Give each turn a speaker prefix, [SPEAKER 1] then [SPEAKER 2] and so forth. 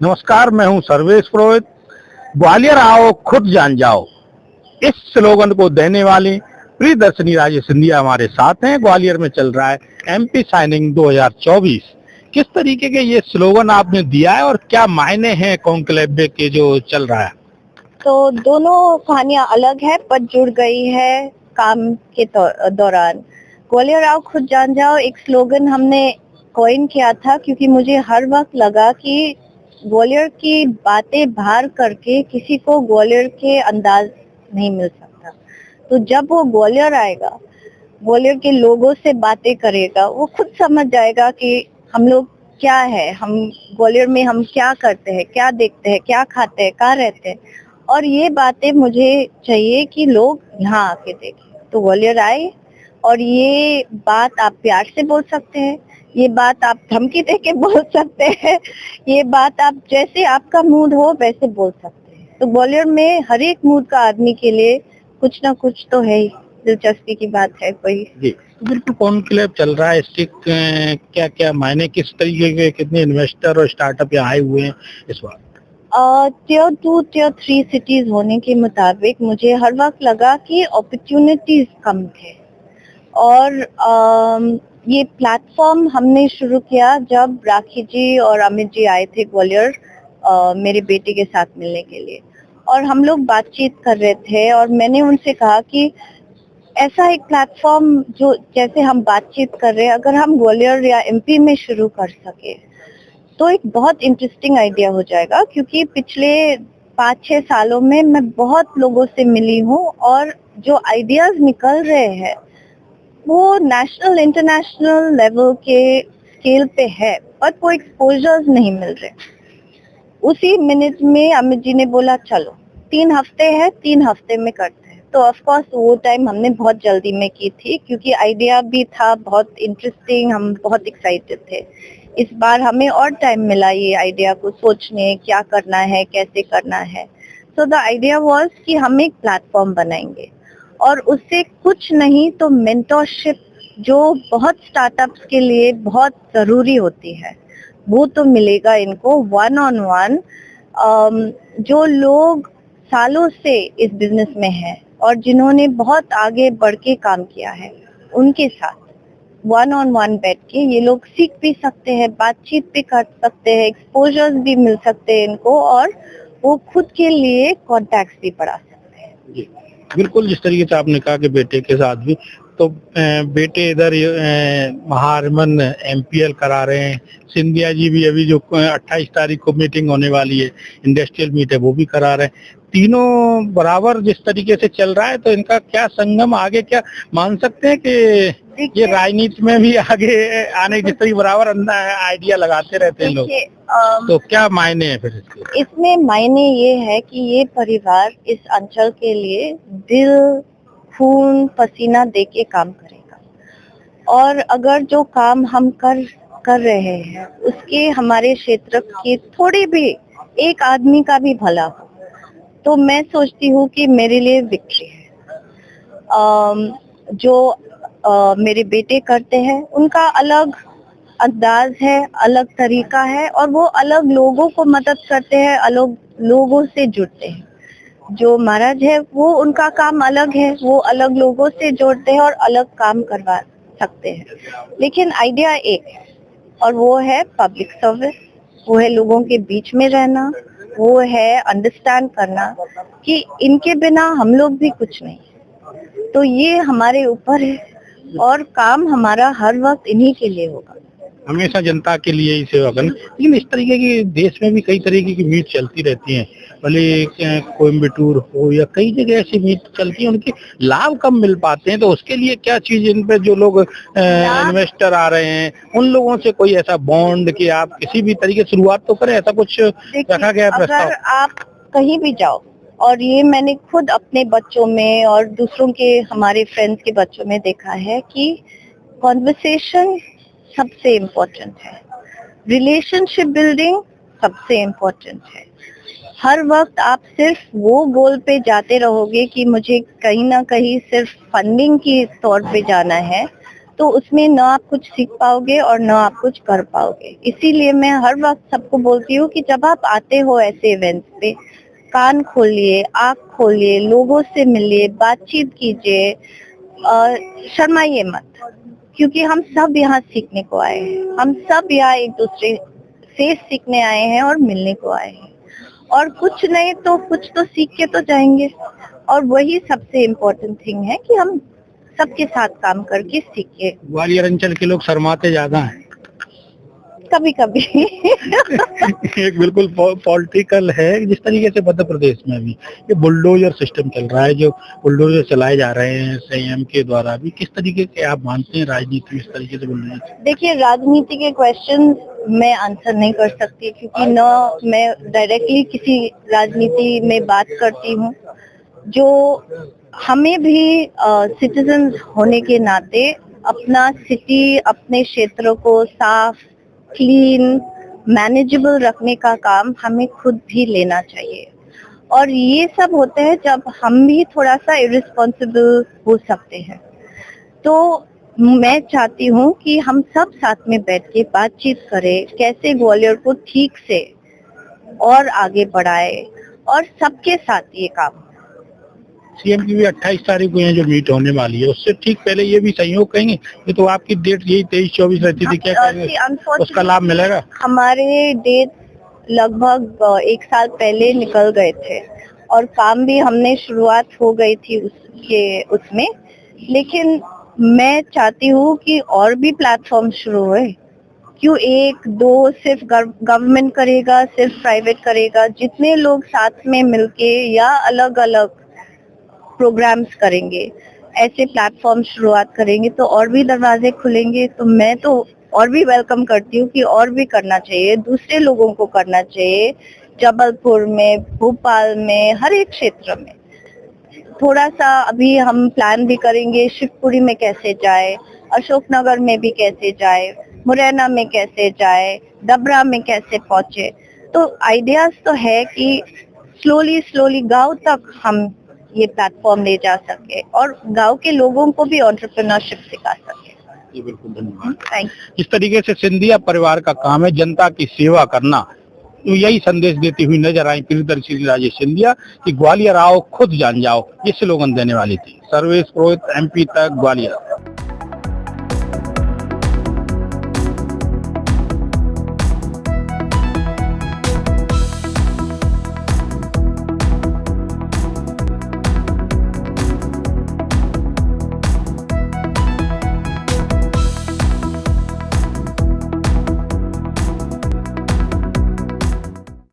[SPEAKER 1] नमस्कार, मैं हूं सर्वेश पुरोहित। ग्वालियर आओ खुद जान जाओ, इस स्लोगन को देने वाली प्रियदर्शनी राजे सिंधिया हमारे साथ हैं। ग्वालियर में चल रहा है एमपी साइनिंग 2024। किस तरीके के ये स्लोगन आपने दिया है और क्या मायने हैं कॉन्क्लेव के जो चल रहा है?
[SPEAKER 2] तो दोनों कहानियां अलग है पर जुड़ गई है काम के दौरान। ग्वालियर आओ खुद जान जाओ एक स्लोगन हमने कॉइन किया था क्योंकि मुझे हर वक्त लगा कि ग्वालियर की बातें बाहर करके किसी को ग्वालियर के अंदाज नहीं मिल सकता। तो जब वो ग्वालियर आएगा, ग्वालियर के लोगों से बातें करेगा, वो खुद समझ जाएगा कि हम लोग क्या है, हम ग्वालियर में हम क्या करते हैं, क्या देखते हैं, क्या खाते हैं, कहाँ रहते हैं। और ये बातें मुझे चाहिए कि लोग यहाँ आके देखें। तो ग्वालियर आए और ये बात आप प्यार से बोल सकते हैं, ये बात आप धमकी दे के बोल सकते हैं, ये बात आप जैसे आपका मूड हो वैसे बोल सकते हैं। तो ग्वालियर में हर एक मूड का आदमी के लिए कुछ ना कुछ तो है ही। दिलचस्पी की बात है कोई।
[SPEAKER 1] जी, बिल्कुल कॉन्क्लेव चल रहा है। इसके क्या क्या मायने, किस तरीके के कितने इन्वेस्टर और स्टार्टअप यहाँ आए हुए हैं इस बार?
[SPEAKER 2] टियर 2 टियर 3 सिटीज होने के मुताबिक मुझे हर वक्त लगा कि अपॉर्चुनिटीज कम थे। और ये प्लेटफॉर्म हमने शुरू किया जब राखी जी और अमित जी आए थे ग्वालियर मेरे बेटे के साथ मिलने के लिए। और हम लोग बातचीत कर रहे थे और मैंने उनसे कहा कि ऐसा एक प्लेटफॉर्म जो जैसे हम बातचीत कर रहे हैं, अगर हम ग्वालियर या एमपी में शुरू कर सके तो एक बहुत इंटरेस्टिंग आइडिया हो जाएगा। क्योंकि पिछले 5-6 सालों में मैं बहुत लोगों से मिली हूँ और जो आइडियाज निकल रहे हैं वो नेशनल इंटरनेशनल लेवल के स्केल पे है, पर वो एक्सपोजर्स नहीं मिल रहे। उसी मिनट में अमित जी ने बोला चलो 3 हफ्ते है, 3 हफ्ते में करते हैं। तो ऑफ कोर्स वो टाइम हमने बहुत जल्दी में की थी क्योंकि आइडिया भी था बहुत इंटरेस्टिंग, हम बहुत एक्साइटेड थे। इस बार हमें और टाइम मिला ये आइडिया को सोचने, क्या करना है, कैसे करना है। सो द आइडिया वाज कि हम एक प्लेटफॉर्म बनाएंगे और उससे कुछ नहीं तो मेंटरशिप जो बहुत स्टार्टअप्स के लिए बहुत जरूरी होती है वो तो मिलेगा इनको वन ऑन वन। जो लोग सालों से इस बिजनेस में हैं और जिन्होंने बहुत आगे बढ़ के काम किया है उनके साथ वन ऑन वन बैठ के ये लोग सीख भी सकते हैं, बातचीत भी कर सकते हैं, एक्सपोजर्स भी मिल सकते हैं इनको और वो खुद के लिए कॉन्टैक्ट्स भी बढ़ा सकते हैं।
[SPEAKER 1] जी, बिल्कुल। जिस तरीके से आपने कहा कि बेटे के साथ भी, तो बेटे इधर महारमन एमपीएल करा रहे हैं। सिंधिया जी भी अभी जो 28 तारीख को मीटिंग होने वाली है, इंडस्ट्रियल मीट है, वो भी करा रहे हैं। तीनों बराबर जिस तरीके से चल रहा है, तो इनका क्या संगम आगे क्या मान सकते हैं कि ये राजनीति में भी आगे आने जिस तरीके बराबर आइडिया लगाते रहते हैं लोग, तो क्या मायने हैं फिर इसके?
[SPEAKER 2] इसमें मायने ये है कि ये परिवार इस अंचल के लिए दिल, खून, पसीना दे के काम करेगा। और अगर जो काम हम कर रहे हैं उसके हमारे क्षेत्र की थोड़ी भी एक आदमी का भी भला हो तो मैं सोचती हूँ कि मेरे लिए विक्ट्री है। जो मेरे बेटे करते हैं उनका अलग अंदाज है, अलग तरीका है और वो अलग लोगों को मदद करते हैं, अलग लोगों से जुड़ते हैं। जो महाराज है वो उनका काम अलग है, वो अलग लोगों से जोड़ते हैं और अलग काम करवा सकते हैं। लेकिन आइडिया एक है और वो है पब्लिक सर्विस, वो है लोगों के बीच में रहना, वो है अंडरस्टैंड करना कि इनके बिना हम लोग भी कुछ नहीं। तो ये हमारे ऊपर है और काम हमारा हर वक्त इन्हीं के लिए होगा,
[SPEAKER 1] हमेशा जनता के लिए ही सेवा करना। लेकिन इस तरीके की देश में भी कई तरीके की मीट चलती रहती हैं, भले कोयम्बटूर हो या कई जगह ऐसी मीट चलती है, उनके लाभ कम मिल पाते हैं। तो उसके लिए क्या चीज इन पे जो लोग इन्वेस्टर आ रहे हैं उन लोगों से कोई ऐसा बॉन्ड कि आप किसी भी तरीके शुरुआत तो करें, ऐसा कुछ रखा गया प्रस्ताव?
[SPEAKER 2] अगर आप कहीं भी जाओ और ये मैंने खुद अपने बच्चों में और दूसरों के हमारे फ्रेंड्स के बच्चों में देखा है कि कॉन्वर्सेशन सबसे इम्पोर्टेंट है, रिलेशनशिप बिल्डिंग सबसे इम्पोर्टेंट है। हर वक्त आप सिर्फ वो गोल पे जाते रहोगे कि मुझे कहीं ना कहीं सिर्फ फंडिंग की तौर पे जाना है तो उसमें न आप कुछ सीख पाओगे और न आप कुछ कर पाओगे। इसीलिए मैं हर वक्त सबको बोलती हूँ कि जब आप आते हो ऐसे इवेंट्स पे, कान खोलिए, आँख खोलिए, लोगों से मिलिए, बातचीत कीजिए, शर्माइए मत, क्योंकि हम सब यहाँ सीखने को आए हैं। हम सब यहाँ एक दूसरे से सीखने आए हैं और मिलने को आए हैं, और कुछ नहीं तो कुछ तो सीख के तो जाएंगे। और वही सबसे इम्पोर्टेंट थिंग है कि हम सबके साथ काम करके सीखे।
[SPEAKER 1] ग्वालियर अंचल के लोग शर्माते ज्यादा हैं।
[SPEAKER 2] कभी कभी
[SPEAKER 1] एक बिल्कुल पॉलिटिकल है, जिस तरीके से मध्य प्रदेश में भी ये बुलडोजर सिस्टम चल रहा है, जो बुलडोजर चलाए जा रहे हैं सीएम के द्वारा भी, किस तरीके के आप मानते हैं राजनीति इस तरीके से बुलडोजर?
[SPEAKER 2] देखिए, राजनीति के क्वेश्चन मैं आंसर नहीं कर सकती, क्योंकि न मैं डायरेक्टली किसी राजनीति में बात करती हूँ। जो हमें भी सिटीजन्स होने के नाते अपना सिटी, अपने क्षेत्र को साफ, क्लीन, मैनेजेबल रखने का काम हमें खुद भी लेना चाहिए। और ये सब होते हैं जब हम भी थोड़ा सा इर्रिस्पॉन्सिबल हो सकते हैं। तो मैं चाहती हूँ कि हम सब साथ में बैठ के बातचीत करें, कैसे ग्वालियर को ठीक से और आगे बढ़ाए, और सबके साथ ये काम।
[SPEAKER 1] सीएम की भी 28 तारीख को यहाँ जो मीट होने वाली है, उससे ठीक पहले ये भी सहयोग कहेंगे, ये तो आपकी डेट यही 23-24 रहती थी, क्या कहेंगे उसका लाभ मिलेगा?
[SPEAKER 2] हमारे डेट लगभग 1 साल पहले निकल गए थे, और काम भी हमने शुरुआत हो गई थी उसमें। लेकिन मैं चाहती हूँ कि और भी प्लेटफॉर्म शुरू हुए। क्यों 1-2 सिर्फ गवर्नमेंट करेगा, सिर्फ प्राइवेट करेगा? जितने लोग साथ में मिलके या अलग अलग प्रोग्राम्स करेंगे, ऐसे प्लेटफॉर्म शुरुआत करेंगे, तो और भी दरवाजे खुलेंगे। तो मैं तो और भी वेलकम करती हूँ कि और भी करना चाहिए, दूसरे लोगों को करना चाहिए, जबलपुर में, भोपाल में, हर एक क्षेत्र में। थोड़ा सा अभी हम प्लान भी करेंगे, शिवपुरी में कैसे जाए, अशोकनगर में भी कैसे जाए, मुरैना में कैसे जाए, डबरा में कैसे पहुंचे। तो आइडियाज तो है कि स्लोली गांव तक हम ये प्लेटफॉर्म ले जा सके, और गांव के लोगों को भी एंटरप्रेन्योरशिप सिखा सके।
[SPEAKER 1] जी बिल्कुल, धन्यवाद।
[SPEAKER 2] थैंक
[SPEAKER 1] इस तरीके से सिंधिया परिवार का काम है जनता की सेवा करना, तो यही संदेश देती हुई नजर आई प्रियदर्शनी राजे सिंधिया कि ग्वालियर आओ खुद जान जाओ, ये स्लोगन देने वाली थी। सर्वेश पुरोहित, MP तक, ग्वालियर।